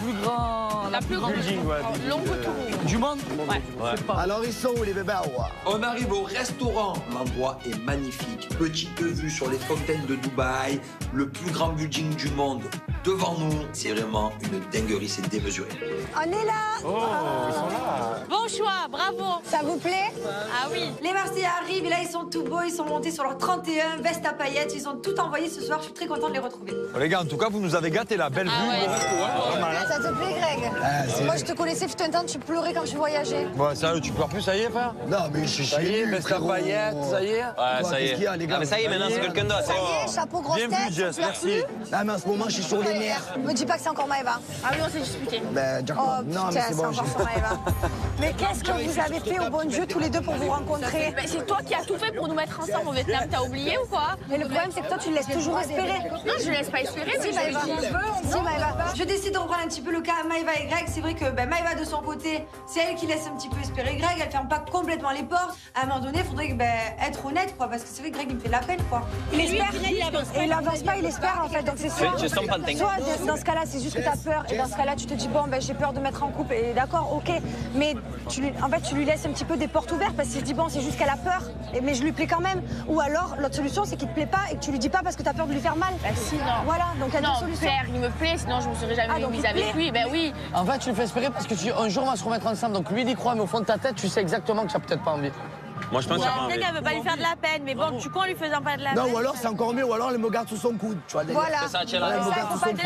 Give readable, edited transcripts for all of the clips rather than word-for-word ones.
plus grand... La plus grande longue tour du monde. Ouais. Alors ils sont où les bébés? On arrive au restaurant. L'endroit est magnifique. Petite vue sur les fontaines de Dubaï, le plus grand building du monde devant nous. C'est vraiment une dinguerie, c'est démesuré. On est là. Oh, ils sont là. Bon choix, bravo. Ça vous plaît? Ah oui. Les Marseillais arrivent et là ils sont tout beaux, ils sont montés sur leur 31, veste à paillettes, ils ont tout envoyé ce soir, je suis très contente de les retrouver. Oh, les gars, en tout cas, vous nous avez gâté la belle vue. Ça te plaît, Greg? Moi, je te connaissais, fut un temps, tu pleurais quand tu voyageais. Bon, sérieux, tu pleures plus, ça y est, frère? Non, mais je suis Ça y est, baisse ta paillette, ça y est? Ouais, ça y est. Ah, mais ça y est, maintenant, c'est quelqu'un d'autre. Ça y est, chapeau grosse tête. Bienvenue, Jess, merci. Ah, mais en ce moment, je suis sur les nerfs. Me dis pas que c'est encore Maëva. Ah oui, on s'est disputé. Ben, Jacob, Oh non, mais putain, c'est c'est bon. encore sur Maëva. Mais qu'est-ce que vous avez fait au bon Dieu tous les deux pour vous rencontrer? Mais c'est toi qui as tout fait pour nous mettre ensemble au Vietnam, t'as oublié ou quoi? Mais le problème, c'est que toi, tu le laisses toujours espérer. Non, je laisse pas espérer, mais Si, Maëva. Si, Maëva. Je décide de reprendre un petit peu le cas Maëva et Greg. C'est vrai que Maëva de son côté, c'est elle qui laisse un petit peu espérer Greg. Elle ferme pas complètement les portes. À un moment donné, il faudrait être honnête, quoi. Parce que c'est vrai que Greg, il me fait de la peine, quoi. Il espère. Et il avance pas, il espère en fait. Donc c'est soit, dans ce cas-là, c'est juste que tu as peur. Et dans ce cas-là, tu te dis, bon, ben, j'ai peur de mettre en couple. Et d'accord, ok. Mais en fait, tu lui laisses un petit peu des portes ouvertes parce qu'il se dit, bon, c'est juste qu'elle a peur. Mais je lui plais quand même. Ou alors, l'autre solution, c'est qu'il te plaît pas et que tu lui dis pas parce que tu as peur de lui faire mal. Bah si, non. Voilà, donc il y a deux Non, solutions. Claire, il me plaît, sinon je me serais jamais donc mise il te avec plaît. lui. Ben oui. En fait, tu le fais espérer parce que un jour, on va se remettre ensemble. Donc lui, il y croit, mais au fond de ta tête, tu sais exactement que tu n'as peut-être pas envie. Moi, je pense qu'il y a pas envie. Peut-être qu'elle veut pas lui faire de la peine, mais bon, du coup, en lui faisant pas de la peine. Non, ou alors c'est encore mieux, ou alors elle me garde sous son coude. Tu vois, Voilà. C'est ça, tiens Elle là. me garde sous son coude.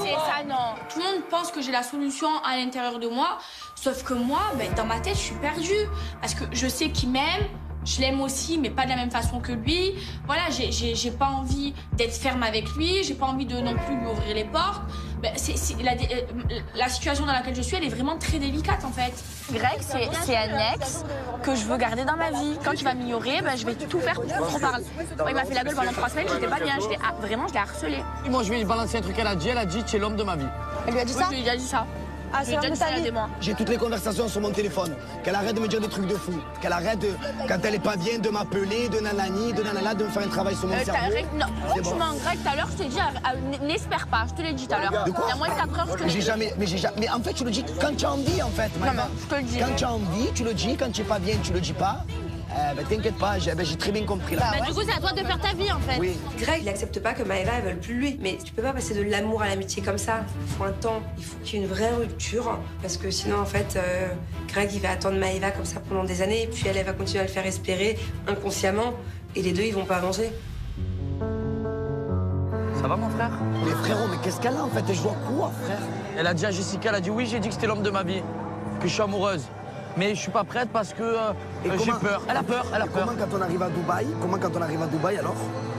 C'est ça, non. Tout le monde pense que j'ai la solution à l'intérieur de moi, sauf que moi, dans ma tête, je suis perdue. Parce que je sais qu'il m'aime, je l'aime aussi, mais pas de la même façon que lui. Voilà, j'ai pas envie d'être ferme avec lui, j'ai pas envie de non plus lui ouvrir les portes. La situation dans laquelle je suis, elle est vraiment très délicate, en fait. Greg, c'est un ex que je veux garder dans ma vie. Quand il va m'ignorer, je vais tout faire pour qu'on se reparle. Il m'a fait la gueule pendant 3 semaines, j'étais pas bien. Vraiment, je l'ai harcelé. Moi, je vais lui balancer un truc, elle a dit, tu es l'homme de ma vie. Elle lui a dit Moi, ça? je lui ai déjà dit ça. Ah, c'est l'homme de ta vie. J'ai toutes les conversations sur mon téléphone. Qu'elle arrête de me dire des trucs de fou. Qu'elle arrête, quand elle est pas bien, de m'appeler, de nanani, de nanana, de me faire un travail sur mon cerveau. Non, C'est bon. franchement, Greg, tout à l'heure, je t'ai dit, n'espère pas. Je te l'ai dit tout à l'heure. De quoi? Il y a moins de 4 heures, je te l'ai dit. Mais en fait, tu le dis quand tu as envie, en fait. Non, je te le dis. Quand tu as envie, tu le dis. Quand tu es pas bien, tu le dis pas. T'inquiète pas, j'ai très bien compris là. Du coup, c'est à toi de faire ta vie, en fait. Oui. Greg, il accepte pas que Maëva, elle veuille plus lui. Mais tu peux pas passer de l'amour à l'amitié comme ça. Il faut un temps, il faut qu'il y ait une vraie rupture. Parce que sinon, en fait, Greg, il va attendre Maëva comme ça pendant des années. Et puis elle va continuer à le faire espérer inconsciemment. Et les deux, ils vont pas avancer. Ça va, mon frère? Mais frérot, mais qu'est-ce qu'elle a en fait? Je vois quoi, frère? Elle a dit à Jessica, elle a dit oui, j'ai dit que c'était l'homme de ma vie, que je suis amoureuse. Mais je suis pas prête parce que j'ai peur. Elle a peur, elle a peur. Comment quand on arrive à Dubaï? Comment quand on arrive à Dubaï alors?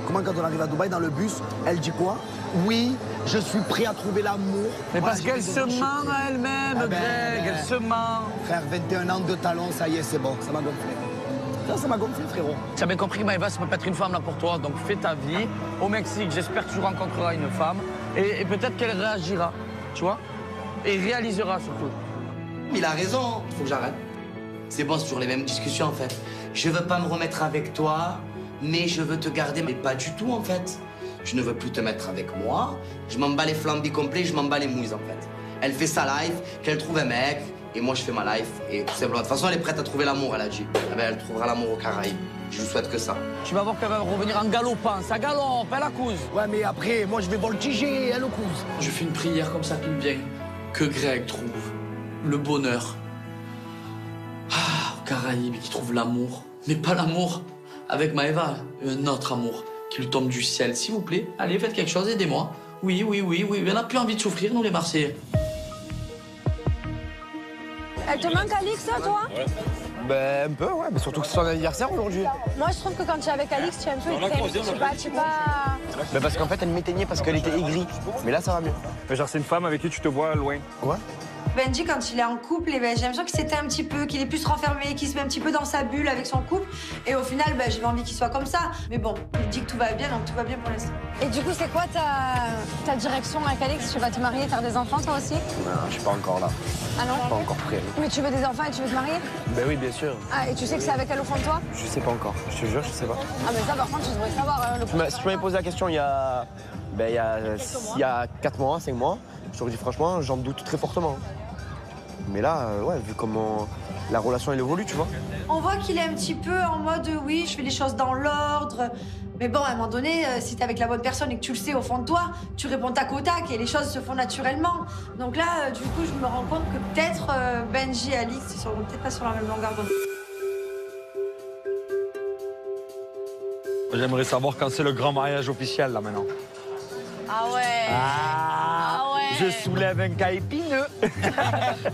Comment quand on arrive à Dubaï dans le bus, elle dit quoi? Oui, je suis prêt à trouver l'amour. Mais Voilà, parce qu'elle se ment à elle-même, Ah ben, Greg, elle se ment. Frère, 21 ans de talons, ça y est, c'est bon, ça m'a gonflé. Ça m'a gonflé, frérot. Tu as bien compris, Maëva, ça peut pas être une femme là pour toi. Donc fais ta vie. Au Mexique, j'espère que tu rencontreras une femme. Et peut-être qu'elle réagira, tu vois? Et réalisera surtout. Il a raison, il faut que j'arrête. C'est bon, c'est toujours les mêmes discussions en fait. Je veux pas me remettre avec toi, mais je veux te garder, mais pas du tout en fait. Je ne veux plus te mettre avec moi. Je m'en bats les flambis complets, je m'en bats les mouilles en fait. Elle fait sa life, qu'elle trouve un mec, et moi je fais ma life. Et tout simplement, de toute façon, elle est prête à trouver l'amour, elle a dit. Eh ben, elle trouvera l'amour aux Caraïbes. Je lui souhaite que ça. Tu vas voir qu'elle va revenir en galopant. Ça galope, elle accuse. Ouais, mais après, moi je vais voltiger, elle accuse. Je fais une prière comme ça qui me vient. Que Greg trouve le bonheur. Aux Caraïbes, qui trouve l'amour. Mais pas l'amour avec Maëva, un autre amour qui lui tombe du ciel. S'il vous plaît, allez, faites quelque chose, aidez-moi. Oui, on n'a plus envie de souffrir, nous les Marseillais. Elle te manque Alix, toi? Ben, un peu, ouais, mais surtout que c'est son anniversaire aujourd'hui. Moi, je trouve que quand tu es avec Alix, tu es un peu étreint. Tu sais pas... Mais parce qu'en fait, elle m'éteignait parce qu'elle était aigrie. Mais là, ça va mieux. Mais genre, c'est une femme avec qui tu te vois loin. Quoi? Benji, quand il est en couple, j'ai l'impression qu'il s'éteint un petit peu, qu'il est plus renfermé, qu'il se met un petit peu dans sa bulle avec son couple. Et au final, j'ai envie qu'il soit comme ça. Mais bon, il dit que tout va bien, donc tout va bien pour l'instant. Et du coup, c'est quoi ta direction avec Alix? Tu vas te marier, faire des enfants, toi aussi? Non, je suis pas encore là. Ah non? Je suis pas encore prêt. Mais tu veux des enfants et tu veux te marier? Ben oui, bien sûr. Ah, et tu sais que c'est avec elle au fond de toi? Je sais pas encore. Je te jure, je sais pas. Ah, mais ça, par contre, tu devrais savoir. Si tu m'avais posé la question il y a 4 mois, 5 mois, Je t'aurais dit franchement, j'en doute très fortement. Mais là, ouais, vu comment la relation elle évolue, tu vois. On voit qu'il est un petit peu en mode oui, je fais les choses dans l'ordre. Mais bon, à un moment donné, si t'es avec la bonne personne et que tu le sais au fond de toi, tu réponds tac au tac et les choses se font naturellement. Donc là, du coup, je me rends compte que peut-être Benji et Alix, ils seront peut-être pas sur la même longueur d'onde. J'aimerais savoir quand c'est le grand mariage officiel, là, maintenant. Ah ouais. Ah, ouais. Je soulève un cas épineux.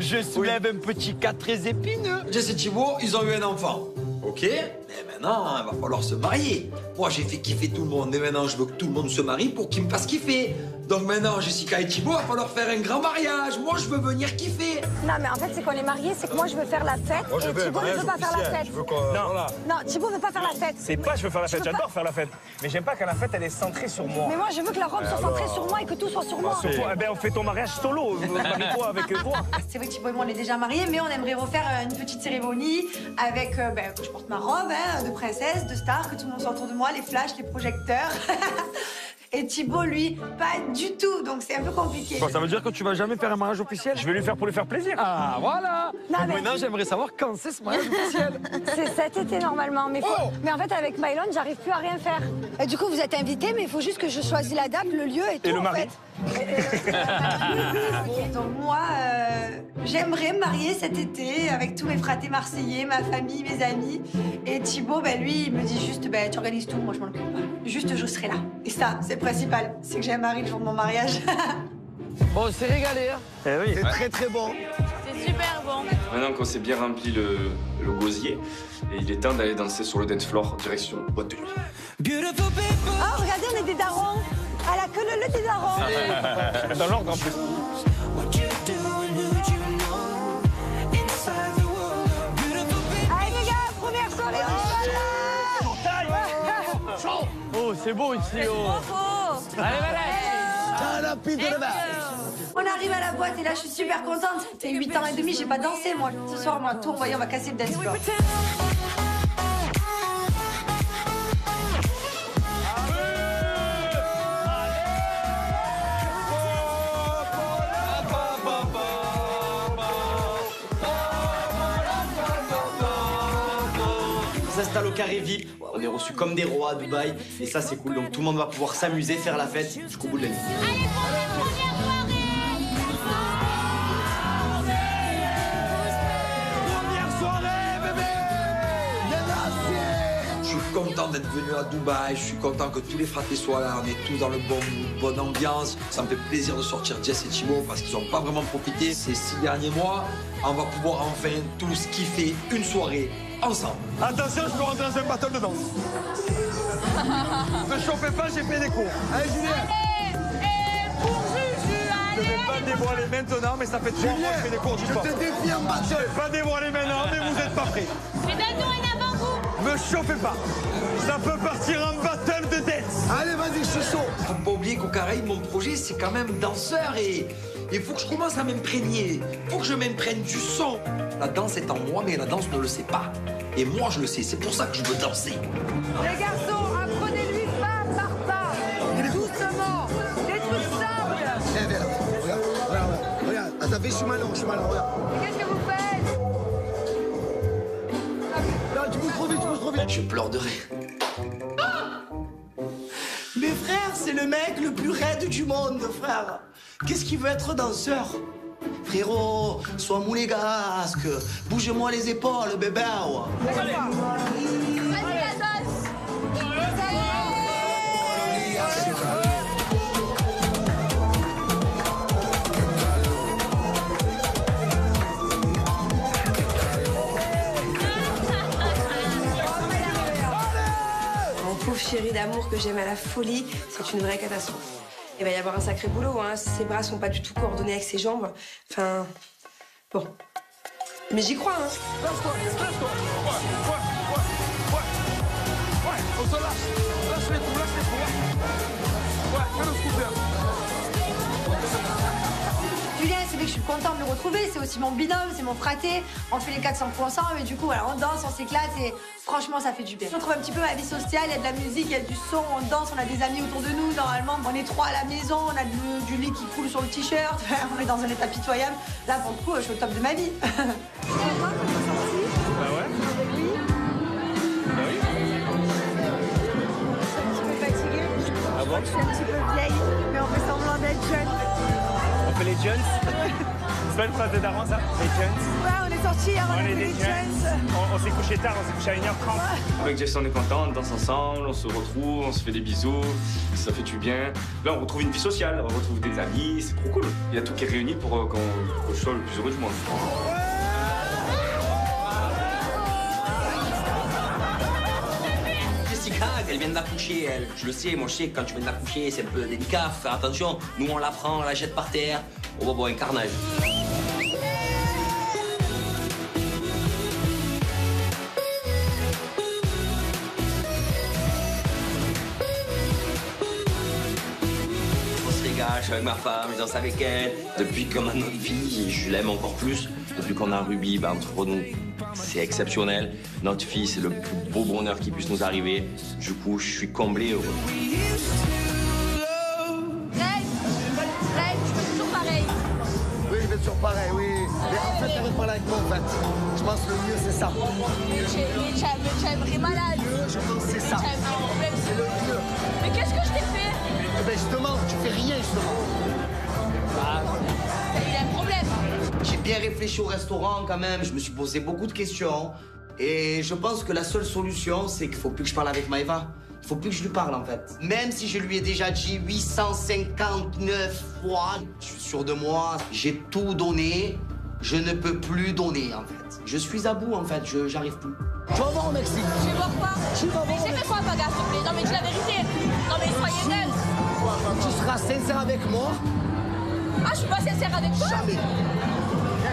Je soulève un petit cas très épineux. Jess et Thibaut, ils ont eu un enfant. Ok, mais maintenant, il va falloir se marier. Moi, j'ai fait kiffer tout le monde, et maintenant, je veux que tout le monde se marie pour qu'ils me fassent kiffer. Donc maintenant, Jessica et Thibaut, il va falloir faire un grand mariage. Moi, je veux venir kiffer. Non, mais en fait, c'est qu'on est mariés, c'est que moi, je veux faire la fête Moi, je et veux un Thibaut ne mariage veut pas faire la officiel. fête. Je veux qu'on... Voilà. Non, Thibaut veut pas faire la fête. C'est pas je veux faire la fête, j'adore faire la fête. Mais j'aime pas quand la fête, elle est centrée sur moi. Mais moi, je veux que la robe soit centrée sur moi et que tout soit sur moi. Sur toi, eh ben, on fait ton mariage solo. Marie-toi avec toi. C'est vrai que Thibaut et moi, on est déjà mariés, mais on aimerait refaire une petite cérémonie avec, que je porte ma robe de princesse, de star, que tout le monde soit autour de moi, les flashs, les projecteurs. Et Thibaut, lui, pas du tout, donc c'est un peu compliqué. Bon, ça veut dire que tu vas jamais faire un mariage officiel? Je vais lui faire pour lui faire plaisir. Ah, voilà. Non, Donc mais- maintenant, j'aimerais savoir quand c'est ce mariage officiel. C'est cet été normalement, mais, mais en fait avec Mylon, j'arrive plus à rien faire. Et du coup, vous êtes invités, mais il faut juste que je choisisse la date, le lieu et tout. Et le en mari. fait. Donc moi, j'aimerais me marier cet été avec tous mes fratés marseillais, ma famille, mes amis. Et Thibaut, lui, il me dit juste, tu organises tout, moi je m'en occupe pas. Juste, je serai là. Et ça, c'est le principal, c'est que j'ai un mari le jour de mon mariage. Bon, c'est régalé, hein. Eh oui. C'est très très bon. C'est super bon. Maintenant qu'on s'est bien rempli le gosier, et il est temps d'aller danser sur le dance floor direction boîte de nuit. Oh, regardez, on est des darons. À la queue le des darons. Dans l'ordre en plus. Allez les gars, première soirée, Oh, c'est beau ici, oh. Allez, On arrive à la boîte et là je suis super contente. C'est 8 ans et demi, j'ai pas dansé moi. Ce soir, moi, tout, on va casser le dance floor. On s'installe au carré VIP. On est reçus comme des rois à Dubaï. Et ça, c'est cool. Donc tout le monde va pouvoir s'amuser, faire la fête jusqu'au bout de la nuit. Je suis content d'être venu à Dubaï, je suis content que tous les fratés soient là, on est tous dans le bonne ambiance. Ça me fait plaisir de sortir Jess et Thibaut parce qu'ils n'ont pas vraiment profité ces 6 derniers mois. On va pouvoir enfin tous kiffer une soirée ensemble. Attention, je peux rentrer dans un battle de danse. Ne chauffez pas, j'ai fait des cours. Allez, Julien. Je ne vais pas dévoiler maintenant, mais ça fait 3 mois que je fais des cours Je d'histoire. te défie en Je battle. ne vais pas dévoiler maintenant, mais vous n'êtes pas prêts. Me chauffez pas. Ça peut partir en battle de dance. Allez, vas-y, je suis chaud. Faut pas oublier qu'au Caraïbes, mon projet, c'est quand même danseur et il faut que je commence à m'imprégner. Faut que je m'imprègne du son. La danse est en moi, mais la danse ne le sait pas. Et moi, je le sais. C'est pour ça que je veux danser. Les garçons, apprenez-lui pas par pas. Doucement. Des trucs simples. Eh, viens là. Regarde. Attends, je suis malin, regarde. Qu'est-ce que vous faites? Non, tu bouges trop vite. Je pleure de rire. Mais frère, c'est le mec le plus raide du monde, frère. Qu'est-ce qu'il veut être danseur? Frérot, sois moulégasque. Bouge-moi les épaules, bébé. Vas-y, la sauce. Mon pauvre chéri d'amour que j'aime à la folie, c'est une vraie catastrophe. Il va y avoir un sacré boulot, hein. Ses bras sont pas du tout coordonnés avec ses jambes. Enfin, bon. Mais j'y crois, hein. On se lâche. Lâche les coups. Ouais, fais le scooter. Julien, c'est vrai que je suis pas content de le retrouver. C'est aussi mon binôme, c'est mon fraté. On fait les 400 coups ensemble et du coup, voilà, on danse, on s'éclate et franchement, ça fait du bien. On trouve un petit peu ma vie sociale, il y a de la musique, il y a du son, on danse, on a des amis autour de nous. Normalement, on est 3 à la maison, on a du lait qui coule sur le t-shirt, on est dans un état pitoyable. Là, pour le coup, je suis au top de ma vie. Bah ouais. Bah oui. Je suis un petit peu fatiguée. Ah bon? Je suis un petit peu vieille, mais on fait semblant d'être jeune. On fait les jeunes. C'est pas une phrase de daron, ça? Les jeunes. Ouais, on est sortis hier, on a fait les jeunes. jeunes. On s'est couché tard, on s'est couché à 1h30. Avec Jess, on est content, on danse ensemble, on se retrouve, on se fait des bisous, ça fait du bien. Là, on retrouve une vie sociale, on retrouve des amis, c'est trop cool. Il y a tout qui est réuni pour que je sois le plus heureux du monde. Jessica, elle vient d'accoucher, elle. Je le sais, moi je sais que quand tu viens d'accoucher, c'est un peu délicat, faut faire attention. Nous, on la prend, on la jette par terre. On va boire un carnage. On se régale, je suis avec ma femme, je danse avec elle. Depuis qu'on a notre fille, je l'aime encore plus. Depuis qu'on a Ruby, entre nous, c'est exceptionnel. Notre fille, c'est le plus beau bonheur qui puisse nous arriver. Du coup, je suis comblé heureux. Toujours pareil, oui. Mais en fait, t'arrêtes de parler avec moi, en fait. Je pense que le mieux, c'est ça. Mais tu es vraiment malade. Je pense que c'est ça. C'est le mieux. Mais qu'est-ce que je t'ai fait? Eh ben justement, tu fais rien, justement. Il y a un problème. J'ai bien réfléchi au restaurant quand même, je me suis posé beaucoup de questions. Et je pense que la seule solution, c'est qu'il faut plus que je parle avec Maëva. Il faut plus que je lui parle en fait. Même si je lui ai déjà dit 859 fois, je suis sûr de moi, j'ai tout donné, je ne peux plus donner en fait. Je suis à bout en fait, j'arrive plus. Tu vas voir au Mexique. Je vais voir quoi? Mais j'ai fait quoi, Paga, s'il te plaît? Non mais dis la vérité. Non mais soyez honnête. Tu seras sincère avec moi. Ah, je suis pas sincère avec toi? Jamais.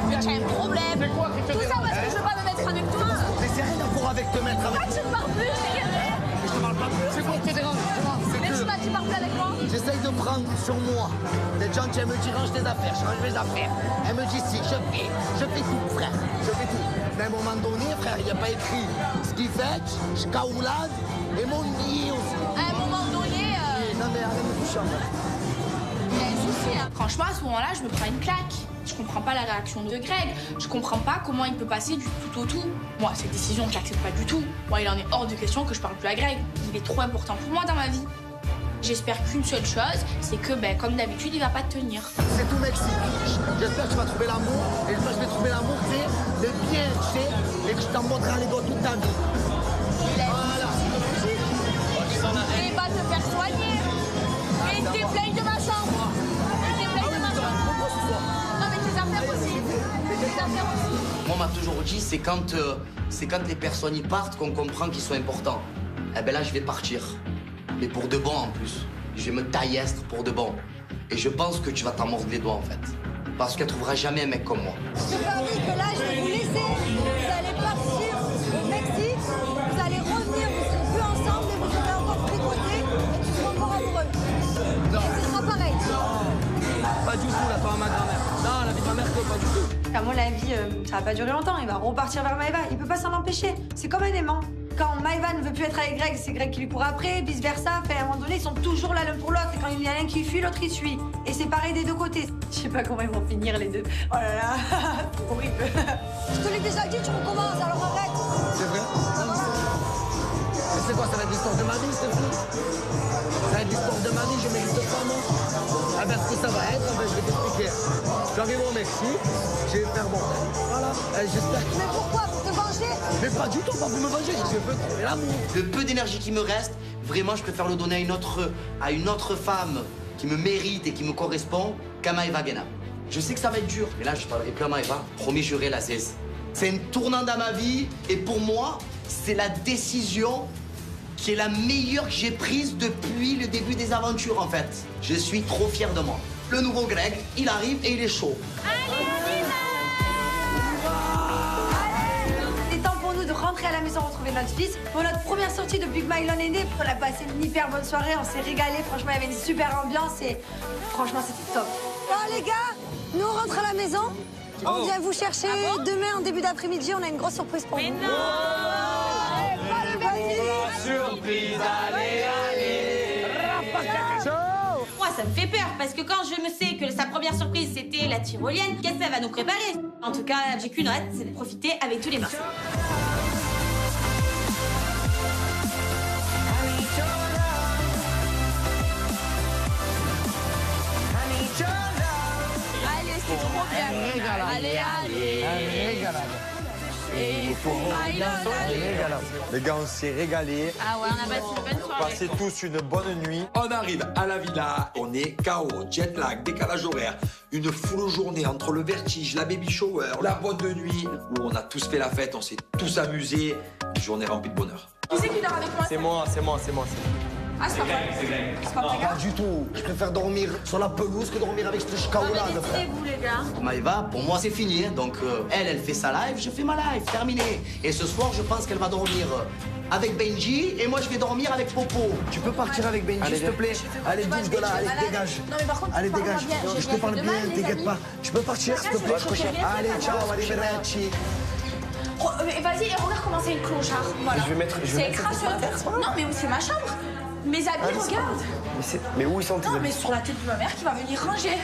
Mais tu as un problème. Tout ça parce que je veux pas me mettre avec toi. Mais c'est rien à voir avec te mettre avec moi. Ah, tu me parles plus, c'est rien. Je te parle pas plus. C'est quoi qui te dérange? Mais tu parles plus avec moi? J'essaye de prendre sur moi. Des gens qui me disent range tes affaires, je range mes affaires. Elle me dit si, je fais tout, frère. Je fais tout. Mais à un moment donné, frère, il n'y a pas écrit ce qu'il fait, je caoulade et mon billet aussi. À un moment donné. Non mais arrête de toucher en fait. Il y a un souci, hein. Franchement, à ce moment-là, je me prends une claque. Je comprends pas la réaction de Greg. Je comprends pas comment il peut passer du tout au tout. Moi, cette décision, je l'accepte pas du tout. Moi, il en est hors de question que je parle plus à Greg. Il est trop important pour moi dans ma vie. J'espère qu'une seule chose, c'est que, comme d'habitude, il va pas te tenir. C'est tout Mexique. J'espère que tu vas trouver l'amour. Et j'espère que je vais trouver l'amour, tu sais, le bien, tu sais, et que je t'en montrerai les doigts toute ta vie. Voilà. Et va te faire soigner. Et déblaye de ma chambre. Non, mais tes affaires aussi. Tes affaires aussi. On m'a toujours dit, c'est quand les personnes y partent qu'on comprend qu'ils sont importants. Eh ben là, je vais partir. Mais pour de bon en plus. Je vais me taillastre pour de bon. Et je pense que tu vas t'en mordre les doigts en fait. Parce qu'elle trouvera jamais un mec comme moi. Je te parie que là, je vais vous laisser. Vous allez partir au Mexique. Vous allez revenir, vous serez plus ensemble et vous aurez encore tricoté et tu seras encore amoureux. Non. Et ce sera pareil. Non, pas du tout, la femme à ma grand-mère. Non, la vie de ma mère, pas du tout. À mon avis, ça va pas durer longtemps. Il va repartir vers Maëva. Il peut pas s'en empêcher. C'est comme un aimant. Quand Maëva ne veut plus être avec Greg, c'est Greg qui lui court après, vice-versa. À un moment donné, ils sont toujours là l'un pour l'autre. Et quand il y en a un qui fuit, l'autre il suit. Et c'est pareil des deux côtés. Je sais pas comment ils vont finir les deux. Oh là là, c'est horrible. Je te l'ai déjà dit, tu recommences, alors arrête. C'est vrai? Mais c'est quoi, ça va être l'histoire de ma vie, cette fille? Ça va être l'histoire de ma vie, je mérite pas, moi. Ah ben, ce que ça va être, je vais t'expliquer. J'arrive au Mexique, je vais faire bon. Voilà, j'espère que... Mais pourquoi? Pour te venger? Mais pas du tout, pas pour me venger, je veux trouver l'amour. Le peu d'énergie qui me reste, vraiment, je préfère le donner à une autre femme qui me mérite et qui me correspond qu'à Maëva Guénab. Je sais que ça va être dur, mais là, je parlerai plus à Maëva. Promis, juré, la cesse. C'est un tournant dans ma vie, et pour moi, c'est la décision qui est la meilleure que j'ai prise depuis le début des aventures, en fait. Je suis trop fier de moi. Le nouveau Greg, il arrive et il est chaud. C'est temps pour nous de rentrer à la maison, retrouver notre fils. Pour notre première sortie depuis que Mylon est né, on a passé une hyper bonne soirée, on s'est régalé. Franchement, il y avait une super ambiance et franchement, c'était top. Bon, les gars, Nous, on rentre à la maison. On vient vous chercher demain en début d'après-midi. On a une grosse surprise pour vous. Mais non. Surprise, allez, allez. Moi, ça me fait peur parce que quand je me sais que sa première surprise c'était la tyrolienne, qu'est-ce qu'elle va nous préparer? En tout cas, j'ai qu'une hâte, c'est de profiter avec tous les morceaux. Allez, c'est trop bien. Allez, allez. Les gars, on s'est régalés. Ah ouais, on a passé une bonne soirée. Passez tous une bonne nuit. On arrive à la villa, on est KO, jet lag, décalage horaire, une full journée entre le vertige, la baby shower, la boîte de nuit, où on a tous fait la fête, on s'est tous amusés, une journée remplie de bonheur. Qui c'est qui dort avec moi? C'est moi. Ah, c'est pas vrai. C'est pas vrai, Pas du tout. Je préfère dormir sur la pelouse que dormir avec ce chaoulade, frère. Décidez-vous, les gars. Maëva, pour moi, c'est fini. Hein. Donc, elle fait sa live, je fais ma live, terminé. Et ce soir, je pense qu'elle va dormir avec Benji et moi, je vais dormir avec Popo. Tu peux partir avec Benji, s'il te plaît? Allez, bouge de là, allez, dégage. Non, mais par contre, Allez, parle-moi dégage. bien. J'ai Je te rien parle fait de bien, mal, les t'inquiète amis. pas. Tu peux partir, s'il te plaît? Allez, ciao, allez, Verratti. Mais vas-y, et regarde comment c'est une clochard. Voilà. Je vais mettre C'est crasseux. Non, mais c'est ma chambre. Mes habits, regarde. Mais où ils sont tes Non, habits? mais sur la tête de ma mère qui va venir ranger.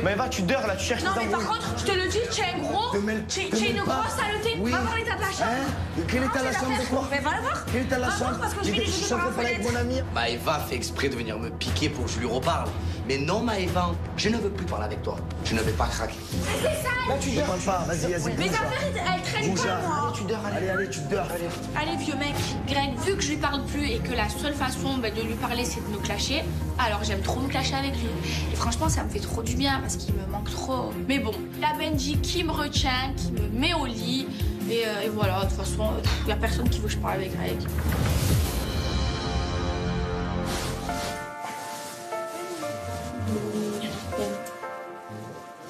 Maëva, tu dors là, tu cherches Non, tes mais par embrouilles. contre, je te le dis, tu es un gros. Tu es une grosse saleté. Oui. Va voir l'état de la chambre. Hein? Quel état de la chambre de quoi? Mais va la voir. Quel état de la Va voir, chambre? parce que je vais les jeter par la avec fenêtre. mon ami. Maëva fait exprès de venir me piquer pour que je lui reparle. Mais non, Maëva, je ne veux plus parler avec toi. Je ne vais pas craquer. C'est ça. Là, tu dors. Je parle pas, vas-y, Mes bouge. affaires, elles traînent Bouge pas, là. moi. Allez, tu dors, allez, tu dors, allez. Allez, vieux mec, Greg, vu que je lui parle plus et que la seule façon de lui parler, c'est de me clasher, alors j'aime trop me clasher avec lui. Et franchement, ça me fait trop du bien parce qu'il me manque trop. Mais bon, la Benji qui me retient, qui me met au lit. Et voilà, de toute façon, il y a personne qui veut que je parle avec Greg.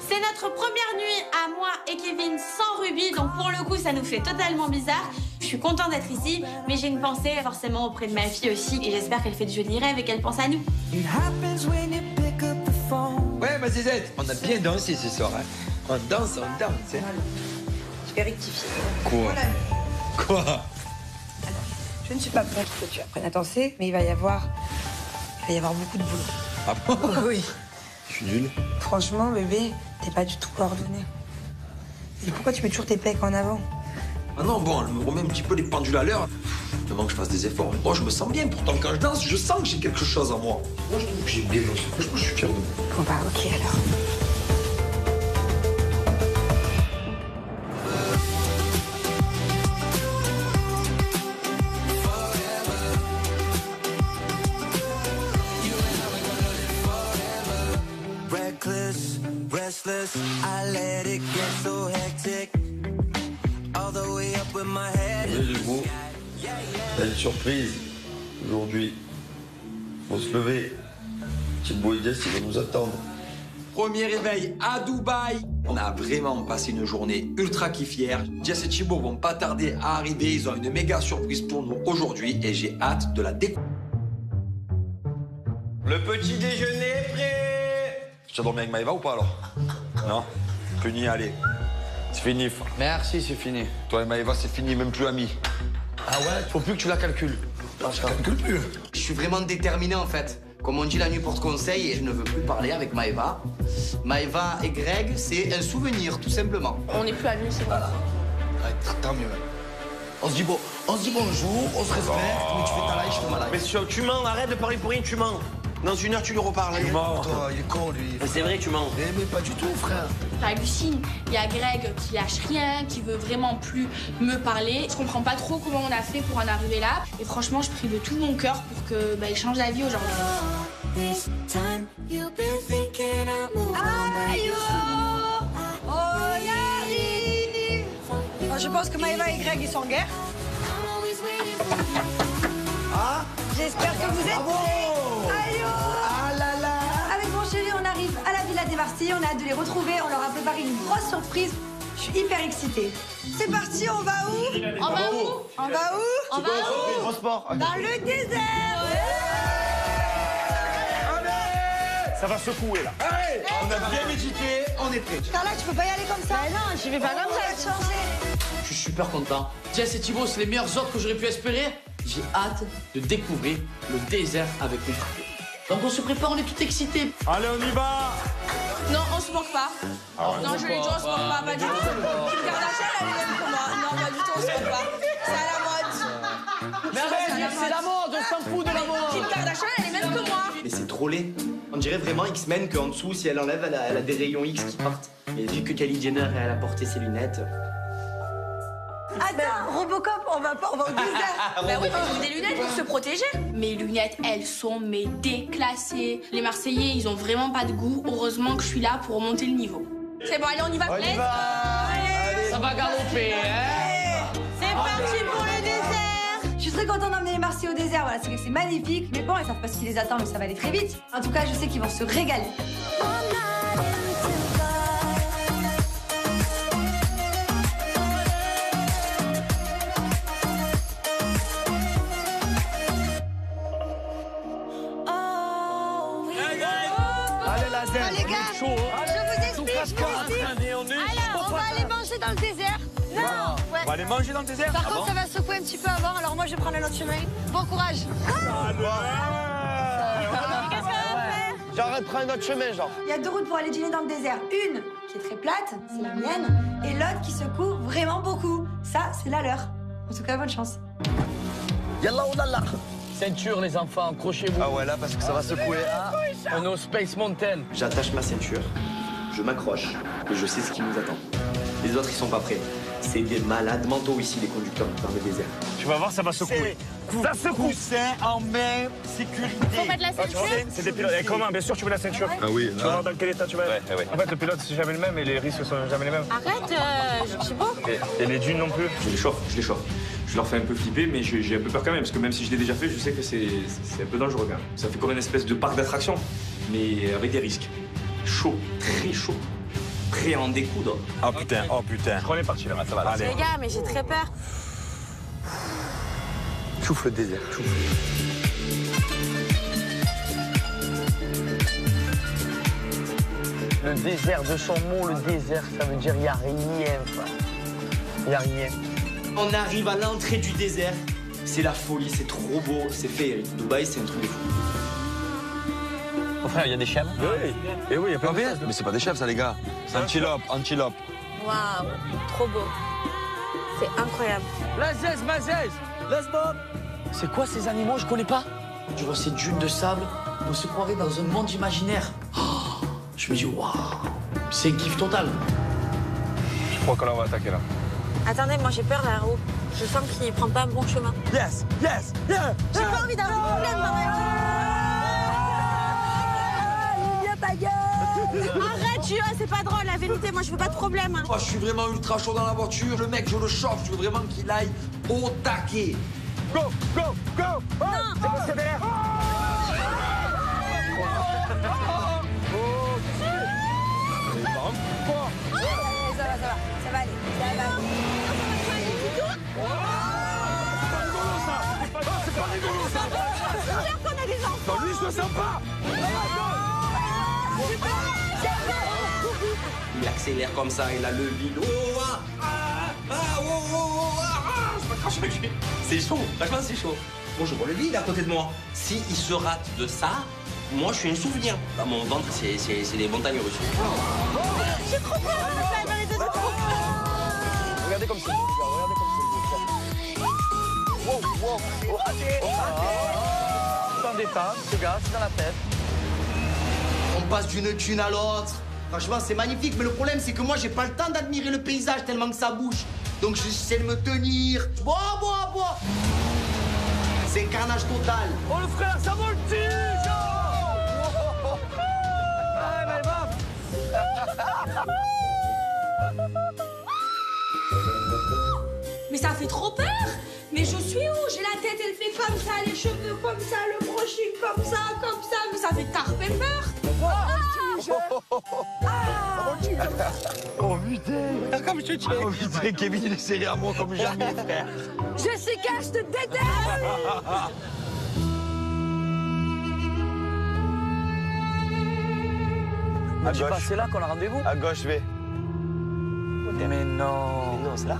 C'est notre première nuit à moi et Kevin sans Ruby, donc pour le coup ça nous fait totalement bizarre. Je suis contente d'être ici, mais j'ai une pensée forcément auprès de ma fille aussi et j'espère qu'elle fait de jolis rêves et qu'elle pense à nous. Ouais, ma zizette, on a bien dansé ce soir. Hein. On danse. Hein. Je vais rectifier. Quoi? Quoi? Je ne suis pas contre que tu apprennes à danser, mais il va y avoir beaucoup de boulot. Ah bon? Oui. Je suis nul. Franchement, bébé, t'es pas du tout coordonné. Et pourquoi tu mets toujours tes pecs en avant? Ah non, bon, elle me remet un petit peu les pendules à l'heure. Il manque que je fasse des efforts. Mais moi, je me sens bien. Pourtant, quand je danse, je sens que j'ai quelque chose en moi. Moi, je trouve que j'ai bien dansé. Franchement, je suis fier de moi. Bon bah, ok alors. Reckless, restless, I let it get so hectic. All the way up with my head. Oui, du coup, il y a une surprise aujourd'hui. Faut se lever. Thibaut et Jess, ils vont nous attendre. Premier réveil à Dubaï. On a vraiment passé une journée ultra kiffière. Jess et Thibaut vont pas tarder à arriver. Ils ont une méga surprise pour nous aujourd'hui et j'ai hâte de la découvrir. Le petit déjeuner est prêt. Tu as dormi avec Maëva ou pas alors? Non? Peux n'y aller. C'est fini. Merci, c'est fini. Toi et Maëva, c'est fini, même plus amis. Ah ouais? Faut plus que tu la calcules. Je calcule plus. Je suis vraiment déterminé en fait. Comme on dit, la nuit porte conseil et je ne veux plus parler avec Maëva. Maëva et Greg, c'est un souvenir, tout simplement. On n'est plus amis, c'est bon. Ouais, tant mieux. On se dit bonjour, on se respecte, mais tu fais ta live, je fais ma live. Mais tu mens, arrête de parler pour rien, tu mens. Dans une heure, tu lui reparles. Il est mort. Il est con, lui. Mais c'est vrai, tu mens. Mais pas du tout, frère. J'hallucine. Il y a Greg qui lâche rien, qui veut vraiment plus me parler. Je comprends pas trop comment on a fait pour en arriver là. Et franchement, je prie de tout mon cœur pour que il change d'avis aujourd'hui. Aïe oh, y arrive. Moi, je pense que Maëva et Greg, ils sont en guerre. Ah? J'espère que vous êtes prêts. Aïe oh. Ah là là. Avec mon chéri, on arrive à la Villa des Marseillais. On a hâte de les retrouver. On leur a préparé une grosse surprise. Je suis hyper excitée. C'est parti, on va où? On va où? On va où? On va où? Transport. Dans le désert. Ça va secouer là. Allez, on a bien médité, on est prêt. Carla, tu peux pas y aller comme ça. Mais non, j'y vais pas comme ça. Ça va te changer. Je suis super content. Jess et Thibaut, c'est les meilleurs ordres que j'aurais pu espérer. J'ai hâte de découvrir le désert avec mes frères. Donc on se prépare, on est tout excités. Allez, on y va. Non, on se moque pas. Ah ouais. Non, je l'ai dit, on se moque pas du tout. Kim Kardashian, elle est même que moi. Non, pas du tout, on se moque pas. C'est à la mode. Mais arrête, c'est la mode, on s'en fout de la mode. Kim Kardashian, elle est même que moi. Mais c'est trop laid. On dirait vraiment X-Men qu'en dessous, si elle enlève, elle a des rayons X qui partent. Et vu que Kylie Jenner, elle a porté ses lunettes. Attends, Robocop, on va au désert. Bah oui, mais ils ont des lunettes pour se protéger. Mes lunettes, elles sont déclassées. Les Marseillais, ils ont vraiment pas de goût. Heureusement que je suis là pour remonter le niveau. C'est bon, allez, on y va. On y va. Allez. Ça va galoper, hein. C'est parti pour le désert. Je suis très contente d'emmener les Marseillais au désert. Voilà, c'est magnifique. Mais bon, ils savent pas ce qui les attend, mais ça va aller très vite. En tout cas, je sais qu'ils vont se régaler. Oh, les gars, je vous explique. Alors, on va aller manger dans le désert. Non, ouais. On va aller manger dans le désert. Par contre, ça va secouer un petit peu avant, alors moi je vais prendre un autre chemin. Bon courage. Qu'est-ce qu'on va faire? Genre, elle prend un autre chemin, genre. Il y a 2 routes pour aller dîner dans le désert. Une qui est très plate, c'est la mienne, et l'autre qui secoue vraiment beaucoup. Ça, c'est la leur. En tout cas, bonne chance. Yallah ou lalla. Ceinture, les enfants, accrochez-vous. Ah ouais, là, parce que ça va secouer. On est au Space Mountain. J'attache ma ceinture, je m'accroche et je sais ce qui nous attend. Les autres, ils sont pas prêts. C'est des malades mentaux ici, les conducteurs dans le désert. Tu vas voir, ça va secouer. Ça secoue. Coussin en main, sécurité. Faut mettre la ceinture. C'est des pilotes. Et comment? Bien sûr, tu veux la ceinture. Ah oui. Tu vas voir dans quel état tu vas être. Ouais. En fait, le pilote, c'est jamais le même et les risques sont jamais les mêmes. Arrête, je sais pas. Et les dunes non plus. Je les chauffe. Je leur fais un peu flipper, mais j'ai un peu peur quand même, parce que même si je l'ai déjà fait, je sais que c'est un peu dangereux quand même. Ça fait comme une espèce de parc d'attractions, mais avec des risques. Chaud, très chaud. Prêt à en découdre. Oh putain. On est parti là. Ça va. Allez. Les gars, mais j'ai très peur. Chouffe le désert, chouffe. Le désert, de son mot, le désert, ça veut dire il n'y a rien, quoi. Il n'y a rien. On arrive à l'entrée du désert. C'est la folie, c'est trop beau, c'est féerique. Dubaï, c'est un truc de fou. Mon frère, il y a des chèvres. Oui. Et oui, il y a plein de choses. Mais c'est pas des chèvres, ça, les gars. C'est antilope. Waouh, trop beau. C'est incroyable. La zèze, ma zèze. Let's go. C'est quoi ces animaux? Je connais pas. Je vois ces dunes de sable, on se croirait dans un monde imaginaire. Oh, je me dis, waouh, c'est un kiff total. Je crois qu'on va attaquer là. Attendez, moi j'ai peur là-haut. Je sens qu'il prend pas un bon chemin. Yes. J'ai pas envie d'avoir un problème dans la ta gueule. Arrête, Jules, c'est pas drôle, la vérité, moi je veux pas de problème. Hein. Moi, je suis vraiment ultra chaud dans la voiture. Le mec, je le chauffe. Je veux vraiment qu'il aille au taquet. Go. Oh, c'est bon, c'est derrière. Ça va aller. C'est pas rigolo ça. Qu'on a des enfants. Non, lui, je le sens pas. Il accélère comme ça, il a le vide. Je me crache le cul. C'est chaud, franchement c'est chaud. Bon, je vois le vide à côté de moi. Si il se rate de ça, moi je suis un souvenir. Dans mon ventre, c'est des montagnes russes. J'ai trop peur, ça va les deux trop peur. Regardez comme c'est beau, les gars. Regardez comme c'est beau. Wow. Sans détente, ce gars, c'est dans la tête. On passe d'une thune à l'autre. Franchement, c'est magnifique, mais le problème, c'est que moi, j'ai pas le temps d'admirer le paysage tellement que ça bouge. Donc, j'essaie de me tenir. Bois. C'est un carnage total. Oh, le frère, ça voltige. Mais ça fait trop peur. Mais je suis où? J'ai la tête, elle fait comme ça, les cheveux comme ça, le brushing comme ça. Mais ça fait tarper peur. Oh putain. Comme je te dis. Oh putain, Kevin, il est serré à moi comme jamais, frère. Jessica, je te déteste. À dis gauche. pas, c'est là qu'on a rendez-vous. À gauche, vais. Mais non. Mais non, c'est là.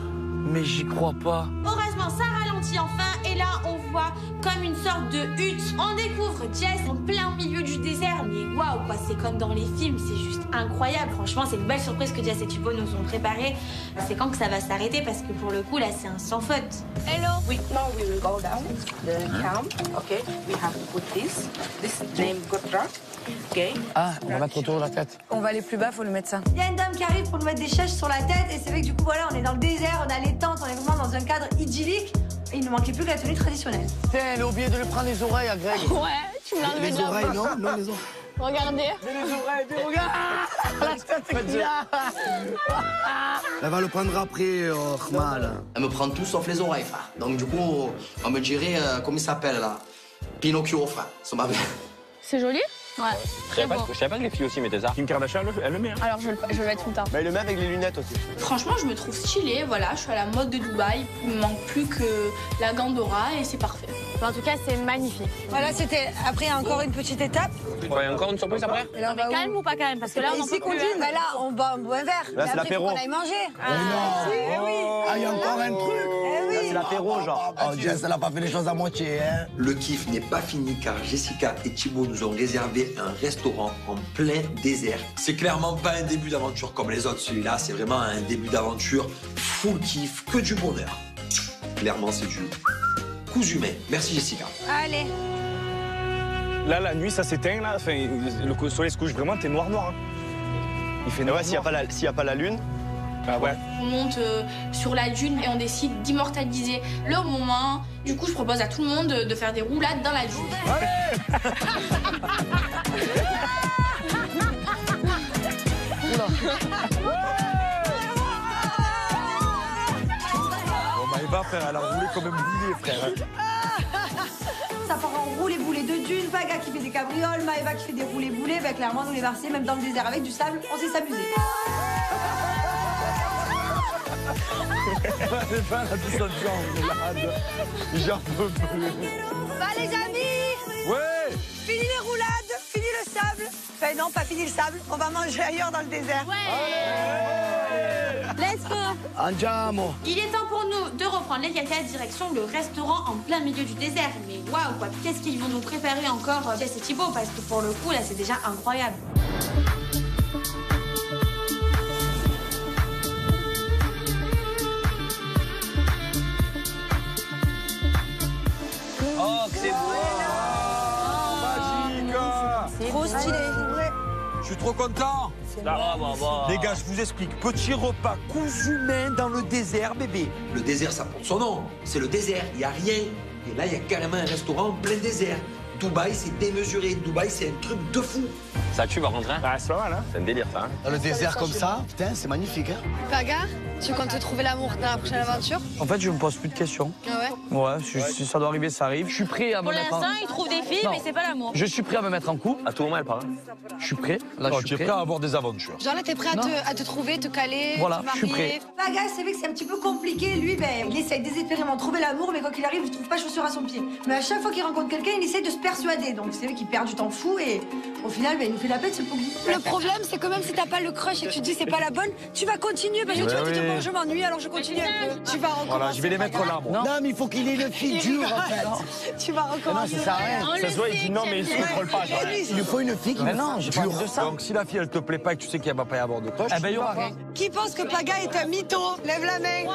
Mais j'y crois pas. Heureusement, ça ralentit enfin. Et là, on voit comme une sorte de hutte. On découvre Jess en plein milieu du désert. Mais waouh, quoi, c'est comme dans les films. C'est juste incroyable. Franchement, c'est une belle surprise que Jess et Thibaut nous ont préparée. C'est quand que ça va s'arrêter parce que pour le coup, là, c'est un sans faute. Hello. Now we will go down the camp. Okay, we have to put this. This is named Gotra. Okay. Ah, on va mettre autour de la tête. On va aller plus bas, faut lui mettre ça. Il y a une dame qui arrive pour nous mettre des chèches sur la tête et c'est vrai que du coup voilà, on est dans le désert, on a les tentes, on est vraiment dans un cadre idyllique. Et il ne manquait plus que la tenue traditionnelle. Tiens, elle a oublié de lui prendre les oreilles à Greg. Ouais, tu me l'as enlevé de la oreilles, bouche. non, les oreilles. Regardez. Mais les oreilles, mais regarde. La tête qu'il a. Elle va le prendre après, mal. Elle me prend tout sauf les oreilles, frère. Donc du coup, on me dirait, comment il s'appelle là? Pinocchio, frère. Ça m'a C'est joli? Ouais. Je savais pas que les filles aussi mettaient ça. Kim Kardashian, elle le met. Hein. Alors je le mets tout le temps. Bah, il le met avec les lunettes aussi. Franchement, je me trouve stylée, voilà, je suis à la mode de Dubaï. Il me manque plus que la Gandora et c'est parfait. En tout cas, c'est magnifique. Voilà, c'était après encore une petite étape. Ouais, encore une surprise après? Et là, on va Calme ou pas calme? Parce que là, on en peut plus. Bah là, on boit un verre. Là, c'est l'apéro. On aille manger. Ah, il y a encore un truc. Là, c'est l'apéro, genre. Oh, Jess, elle a pas fait les choses à moitié, hein. Le kiff n'est pas fini car Jessica et Thibaut nous ont réservé un restaurant en plein désert. C'est clairement pas un début d'aventure comme les autres, celui-là, c'est vraiment un début d'aventure full kiff, que du bonheur. Clairement, c'est du cousu humain. Merci Jessica. Allez. Là, la nuit, ça s'éteint, là. Enfin, le soleil se couche vraiment, t'es noir. Hein. Il fait noir. Ouais, s'il n'y a pas la lune. Ah ouais. On monte sur la dune et on décide d'immortaliser le moment. Du coup, je propose à tout le monde de faire des roulades dans la dune. Oh, Maëva, frère, elle a roulé comme un boulet, frère. Ça part en roulé-boulé de dune, Paga qui fait des cabrioles, Maëva qui fait des roulés-boulés. Bah, clairement, nous les Marseillais, même dans le désert avec du sable, on sait s'amuser. C'est pas la puissance de roulade. J'en peux plus. Bah les amis. Ouais. Fini les roulades, fini le sable. Enfin non, pas fini le sable. On va manger ailleurs dans le désert. Let's go. Andiamo. Il est temps pour nous de reprendre les caca direction le restaurant en plein milieu du désert. Mais waouh, quoi, qu'est-ce qu'ils vont nous préparer encore, Jess et Thibaut? Parce que pour le coup, là, c'est déjà incroyable. Oh, que c'est beau! Magique! Trop stylé. Je suis trop content! Les gars, je vous explique. Petit repas cousu main dans le désert, bébé. Le désert, ça porte son nom. C'est le désert, il n'y a rien. Et là, il y a carrément un restaurant en plein désert. Dubaï, c'est démesuré. Dubaï, c'est un truc de fou. Ça tue par contre, hein? Ah, c'est pas mal, hein? C'est un délire, ça. Hein? Dans le désert comme ça, putain, c'est magnifique, hein. Paga, tu comptes te trouver l'amour dans la prochaine aventure? En fait, je me pose plus de questions. Ah ouais? Ouais, si ça doit arriver, ça arrive. Je suis prêt à me Pour mettre en... l'instant, il trouve des filles, Non. mais c'est pas l'amour. Je suis prêt à me mettre en couple. À tout moment, elle part. Hein? Je suis prêt. Là, Oh, je tu suis es prêt. prêt à avoir des aventures. Genre là, t'es prêt à te trouver, te caler, Voilà, te je suis marier. prêt. Paga, c'est vrai que c'est un petit peu compliqué. Lui, ben, il essaye désespérément de trouver l'amour, mais quand il arrive, il trouve pas chaussure à son pied. Mais à chaque fois qu'il rencontre quelqu'un, il essaye de se persuader. Donc c'est vrai qu'il perd du temps fou et au final, ben, il nous fait la peine, ce poggy. Le problème, c'est que même si t'as pas le crush et que tu te dis c'est pas la bonne, tu vas continuer parce que tu vas te dire bon, je m'ennuie, alors je continue un peu. Tu vas recommencer. Voilà, je vais les mettre là, moi. Non, mais il faut qu'il ait une fille dure, en fait. Tu vas recommencer. ça sert à rien. Ça se voit, il dit non, mais il se contrôle pas. Genre. Il lui faut une fille qui Mais non, j'ai pas envie de ça. Donc si la fille, elle te plaît pas et que tu sais qu'il va pas y avoir de crush, Eh ben, il y aura rien. Qui pense que Paga est un mytho? Lève la main.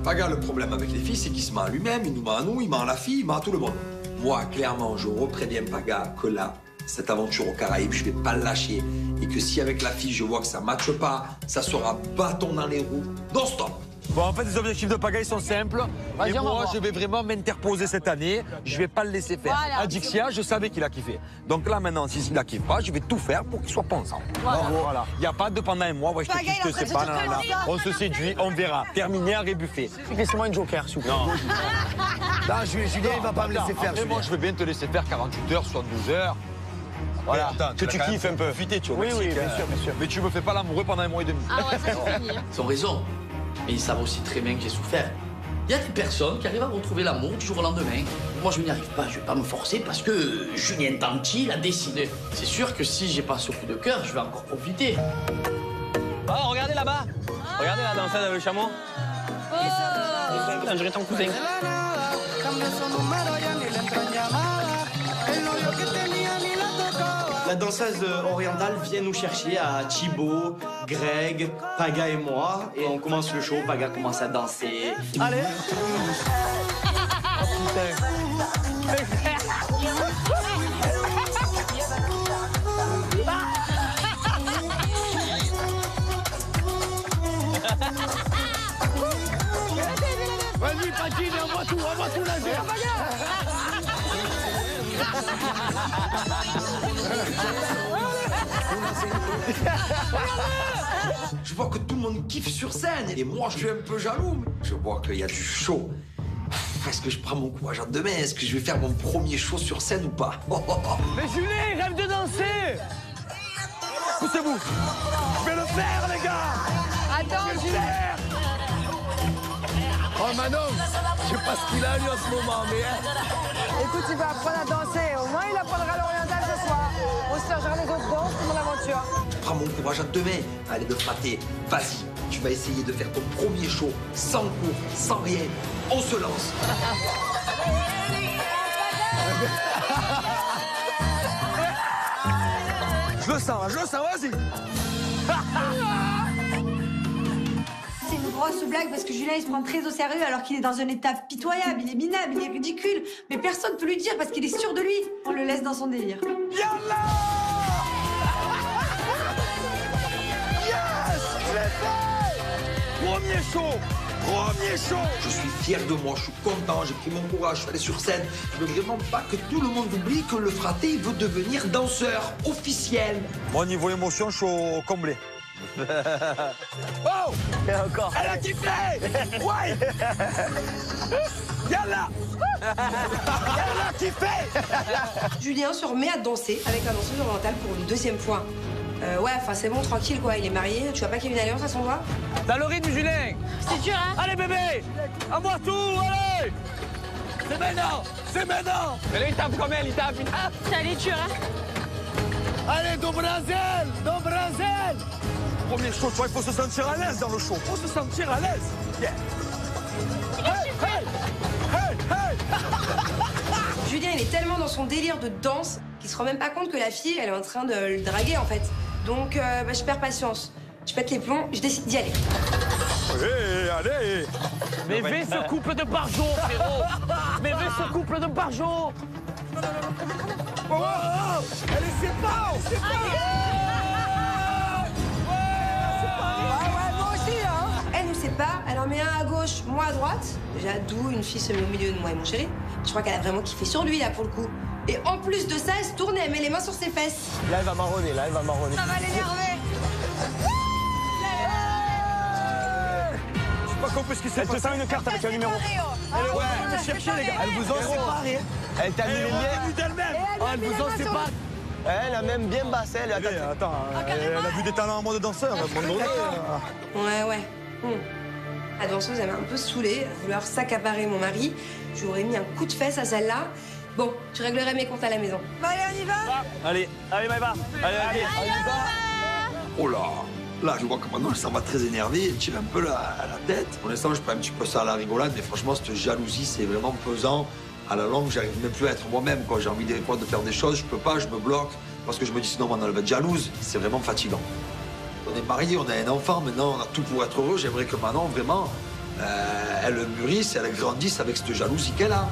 Paga, le problème avec les filles, c'est qu'il se ment à lui-même, il nous ment à nous, il ment à la fille, il ment à tout le monde. Moi, clairement, je repréviens Paga que là, cette aventure aux Caraïbes, je vais pas le lâcher. Et que si avec la fille, je vois que ça matche pas, ça sera bâton dans les roues, non-stop. Bon, en fait, les objectifs de Paga, ils sont simples. Vas-y, Et on va moi, voir. je vais vraiment m'interposer cette année. Je vais pas le laisser faire. Voilà. Adixia, je savais qu'il a kiffé. Donc là, maintenant, s'il la kiffe pas, je vais tout faire pour qu'il soit pas ensemble. Voilà. Il n'y a pas de pendant un mois, ouais, je te Paga, kiffe, il est je en te train sais de pas, se nanana. dire On se séduit, on verra. Terminé à rébuffé. Laissez-moi une joker, s'il vous plaît. Non. Là, Julien, il va pas me laisser faire. Après, moi, je veux bien te laisser faire 48 heures, 72 heures. Voilà, que tu kiffes un peu. Profiter, tu vois. Oui, oui, bien sûr, bien sûr. Mais tu me fais pas l'amoureux pendant un mois et demi. Ah ouais, ça c'est fini. Ils ont raison. Mais ils savent aussi très bien que j'ai souffert. Il y a des personnes qui arrivent à retrouver l'amour du jour au lendemain. Moi, je n'y arrive pas, je vais pas me forcer parce que Julien Tanti l'a décidé. C'est sûr que si j'ai pas ce coup de cœur, je vais encore profiter. Oh, regardez là-bas. Regardez la danseuse avec le chameau. On dirait ton cousin. La danseuse orientale vient nous chercher à Thibaut, Greg, Paga et moi. Et on commence le show, Paga commence à danser. Allez. Vas-y, Patine, envoie tout nager. Je vois que tout le monde kiffe sur scène et moi je suis un peu jaloux. Je vois qu'il y a du show. Est-ce que je prends mon courage à deux mains? Est-ce que je vais faire mon premier show sur scène ou pas? Mais Julien, il rêve de danser. Poussez-vous. Je vais le faire, les gars. Attends, Julien. Oh Manon, je sais pas ce qu'il a lui en ce moment, mais... Écoute, il va apprendre à danser. Au moins, il apprendra l'oriental ce soir. On se chargera les autres danses, c'est mon aventure. Je prends mon courage à deux mains. Allez, de frater. Vas-y, tu vas essayer de faire ton premier show sans cours, sans rien. On se lance. Je le sens, vas-y. C'est une grosse blague parce que Julien il se prend très au sérieux alors qu'il est dans un état pitoyable, il est minable, il est ridicule. Mais personne ne peut lui dire parce qu'il est sûr de lui. On le laisse dans son délire. Yallah! Yes! Je l'ai fait! Premier show! Je suis fier de moi, je suis content, j'ai pris mon courage, je suis allé sur scène. Je veux vraiment pas que tout le monde oublie que le fraté, il veut devenir danseur officiel. Moi, niveau émotion, je suis au comblé. Oh! Et encore. Elle a kiffé! Ouais! Yallah! Elle a kiffé! Julien se remet à danser avec la danseuse orientale pour une deuxième fois. Ouais, enfin c'est bon, tranquille quoi, il est marié. Tu vois pas qu'il y a une alliance à son doigt? T'as le rythme, Julien! C'est dur, hein? Allez, bébé! À moi tout, allez! C'est maintenant! C'est maintenant! Mais là, il tape comme elle, il tape, il tape! Ça allait dur, hein? Allez, do Brasil! Premier show, tu vois, il faut se sentir à l'aise dans le show. Faut se sentir à l'aise. Yeah. Hey, hey! Hey, hey! Julien, il est tellement dans son délire de danse qu'il se rend même pas compte que la fille, elle est en train de le draguer en fait. Donc, je perds patience. Je pète les plombs, je décide d'y aller. Allez! Mais vais ce couple de barjots, frérot! Mais vais ce couple de barjots! Oh, elle est séparée! Elle nous sépare, elle en met un à gauche, moi à droite. Déjà, d'où une fille se met au milieu de moi et mon chéri. Je crois qu'elle a vraiment kiffé sur lui, là, pour le coup. Et en plus de ça, elle se tourne et elle met les mains sur ses fesses. Là, elle va marronner, Ça va l'énerver. Je sais pas compris ce qui s'est passé. Elle te tend une carte avec un numéro. Ouais, cherchez les gars. Elles vous ont séparés. Elle t'a mis les liens. Elle vous ont séparés. Elle a même bien bassé, elle. Attends, elle a vu des talents en mode danseur. Ouais. La danseuse, elle m'a un peu saoulée, elle a vouloir s'accaparer mon mari. J'aurais mis un coup de fesse à celle-là. Bon, je réglerai mes comptes à la maison. Bon, allez, on y va? Allez, Maëva. Allez, on y va. Oh là, je vois que maintenant, elle s'en va très énervée, elle tire un peu la tête. Pour l'instant, je prends un petit peu ça à la rigolade, mais franchement, cette jalousie, c'est vraiment pesant. À la longue, j'arrive même plus à être moi-même. J'ai envie des fois de faire des choses, je peux pas, je me bloque. Parce que je me dis, sinon, maintenant, elle va être jalouse. C'est vraiment fatigant. On est mariés, on a un enfant, maintenant, on a tout pour être heureux. J'aimerais que Manon, vraiment, elle mûrisse, elle grandisse avec cette jalousie qu'elle a.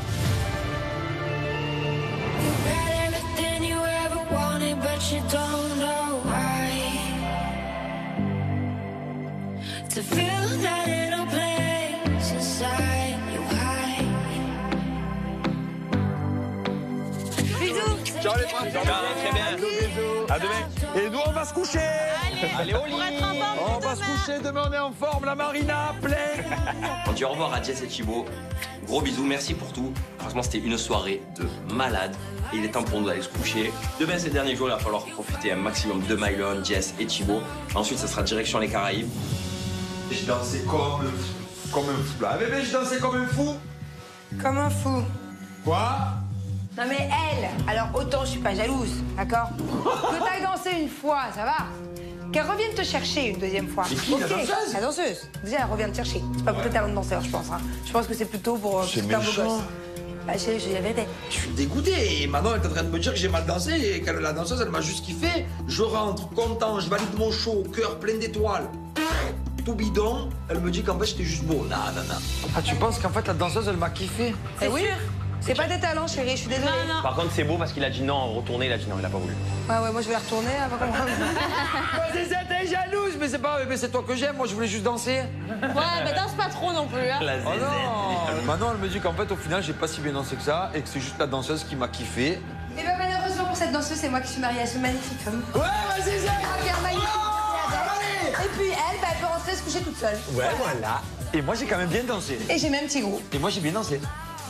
Ciao les potes. Très bien. À demain. Et nous, on va se coucher. Allez au lit. On va se coucher. Demain, on est en forme. La marina, plein. On dit au revoir à Jess et Thibaut. Gros bisous, merci pour tout. Franchement, c'était une soirée de malade. Et il est temps pour nous d'aller se coucher. Demain, c'est le dernier jour. Il va falloir profiter un maximum de Mylon, Jess et Thibaut. Ensuite, ça sera direction les Caraïbes. J'ai dansé comme comme un fou, là. Ah, bébé, je dansais comme un fou. Comme un fou. Quoi? Non mais elle, alors autant je suis pas jalouse, d'accord? Que t'as dansé une fois, ça va? Qu'elle revienne te chercher une deuxième fois. Mais qui, la danseuse? La danseuse. Déjà, elle revient te chercher. C'est pas pour tes talents de danseur, je pense. Hein. Je pense que c'est plutôt pour un beau gosse. Bah, je dis la vérité. Je suis dégoûté. Et Manon, elle est en train de me dire que j'ai mal dansé et que la danseuse, elle m'a juste kiffé. Je rentre content, je valide mon show, cœur plein d'étoiles. Tout bidon, elle me dit qu'en fait, j'étais juste beau. Non. Ah, tu penses qu'en fait, la danseuse, elle m'a kiffé? C'est oui. C'est pas des talents, chérie, je suis désolée. Non. Par contre, c'est beau parce qu'il a dit non, retourner, il a dit non, il a pas voulu. Ouais, moi je vais la retourner, elle va comprendre. C'est ça, t'es jalouse, mais c'est pas, mais c'est toi que j'aime, moi je voulais juste danser. Ouais, mais danse pas trop non plus. Hein. Oh non. Maintenant, elle me dit qu'en fait, au final, j'ai pas si bien dansé que ça et que c'est juste la danseuse qui m'a kiffé. Et ben malheureusement pour cette danseuse, c'est moi qui suis mariée à ce magnifique homme. Ouais, c'est ça. Et puis elle, elle peut rentrer se coucher toute seule. Ouais, voilà. Et moi, j'ai quand même bien dansé. Et j'ai même petit gros. Et moi, j'ai bien dansé.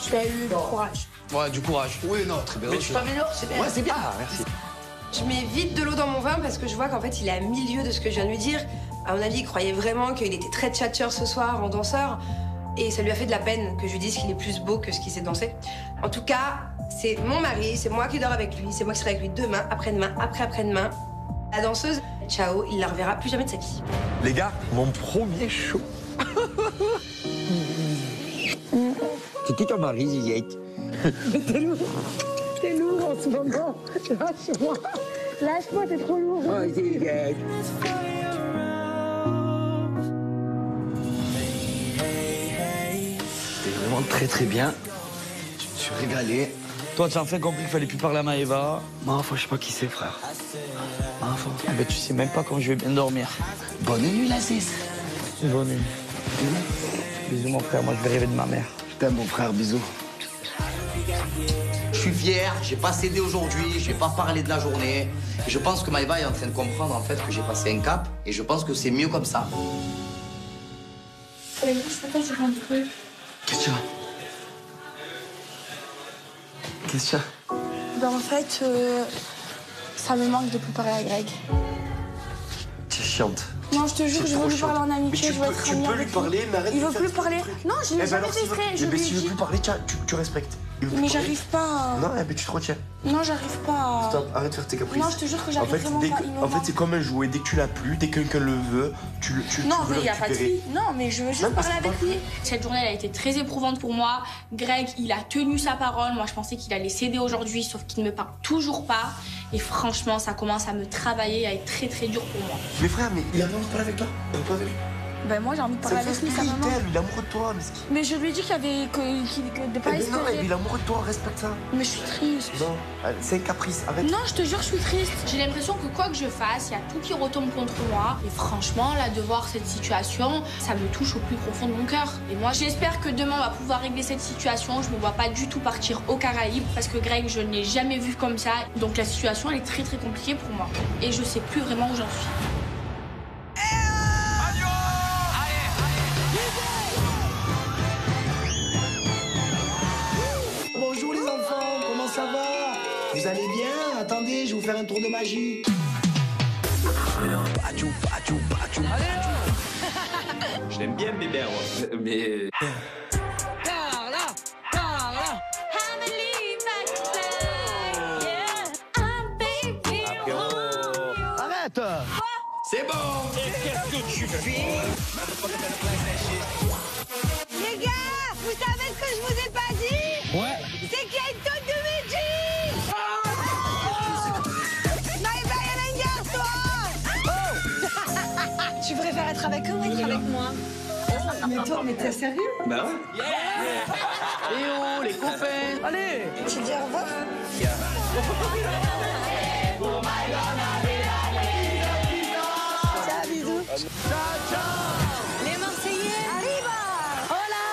Tu as eu du courage. Ouais, du courage. Oui, non, très bien. Mais tu t'améliores, c'est bien. Ouais, c'est bien. Ah, merci. Je mets vite de l'eau dans mon vin parce que je vois qu'en fait, il est à milieu de ce que je viens de lui dire. À mon avis, il croyait vraiment qu'il était très tchatcheur ce soir en danseur. Et ça lui a fait de la peine que je lui dise qu'il est plus beau que ce qu'il sait danser. En tout cas, c'est mon mari, c'est moi qui dors avec lui, c'est moi qui serai avec lui demain, après-demain, après-après-demain. La danseuse, ciao, il la reverra plus jamais de sa vie. Les gars, mon premier show. C'est qui ton mari, Ziziette? T'es lourd en ce moment. Lâche-moi. Lâche-moi, t'es trop lourd. Oh, Ziziette. C'était vraiment très bien. Je me suis régalé. Toi, tu as enfin compris qu'il fallait plus parler à Maëva. Moi, enfin, je sais pas qui c'est, frère. Enfin, ben, tu sais même pas quand je vais bien dormir. Bonne nuit, la 6. Bonne nuit. Bisous, mon frère. Moi, je vais rêver de ma mère. Je t'aime, mon frère. Bisous. Je suis fier, j'ai pas cédé aujourd'hui, j'ai pas parlé de la journée. Et je pense que Maëva est en train de comprendre en fait que j'ai passé un cap et je pense que c'est mieux comme ça. Je sais pas, j'ai un truc. Qu'est-ce que tu as? Qu'est-ce que tu as? Ben en fait, ça me manque de plus parler à Greg. T'es chiante. Non, je te jure, je veux lui parler en amitié, je veux être amie avec lui. Tu peux lui parler, mais arrête de Il veut faire plus ce parler. truc. Non, je l'ai jamais fait exprès, je lui ai s'il veut dit. plus parler, tu respectes. Mais j'arrive pas. Non, mais tu te retiens. Non, j'arrive pas. Stop, arrête de faire tes caprices. Non, je te jure que j'arrive vraiment pas. En fait, c'est comme un jouet. Dès que tu l'as plus, dès que quelqu'un le veut, tu non, veux mais le il n'y a pas de récupérer. fille. Non, mais je veux juste parler avec lui. Cette journée, elle a été très éprouvante pour moi. Greg, il a tenu sa parole. Moi, je pensais qu'il allait céder aujourd'hui, sauf qu'il ne me parle toujours pas. Et franchement, ça commence à me travailler, à être très dur pour moi. Mais frère, mais il a pas envie de parler avec toi. Pas avec lui. Ben moi, j'ai envie de parler avec lui, ça me manque. Il est amoureux de toi, mais Mais je lui ai dit qu'il y avait de pas non, espérer. il est amoureux de toi, respecte ça. Mais je suis triste. Non, c'est un caprice, arrête. Non, je te jure, je suis triste. J'ai l'impression que quoi que je fasse, il y a tout qui retombe contre moi. Et franchement, là, de voir cette situation, ça me touche au plus profond de mon cœur. Et moi, j'espère que demain, on va pouvoir régler cette situation. Je me vois pas du tout partir aux Caraïbes parce que Greg, je ne l'ai jamais vu comme ça. Donc la situation, elle est très compliquée pour moi. Et je sais plus vraiment où j'en suis. Bonjour les enfants, comment ça va? Vous allez bien? Attendez, je vais vous faire un tour de magie. Je l'aime bien, bébé, mais... Arrête! C'est bon! Qu'est-ce que tu fais? Les gars, vous savez ce que je vous ai pas dit? Ouais. C'est qu'il y a une tonne de Meiji! Maëva, il y en a une garce, toi! Tu préfères être avec eux ou être avec moi? Mais toi, mais t'es sérieux? Bah ouais. Et oh, les copains! Allez! Tu dis au revoir? Ciao, bisous. Les Marseillais, arriba! Hola!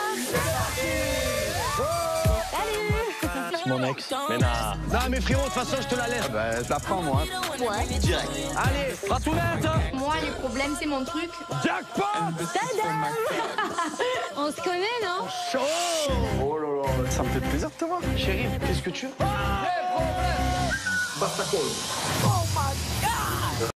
Salut! C'est mon ex. Mais non. Non, mais frérot, de toute façon, je te la laisse. Ben, je la prends, moi. Ouais. Direct. Allez, ratournette! Moi, les problèmes, c'est mon truc. Jackpot! Tadam! On se connaît, non? Chaud! Oh là là, ça me fait plaisir de te voir. Chérie, qu'est-ce que tu veux? Basta call.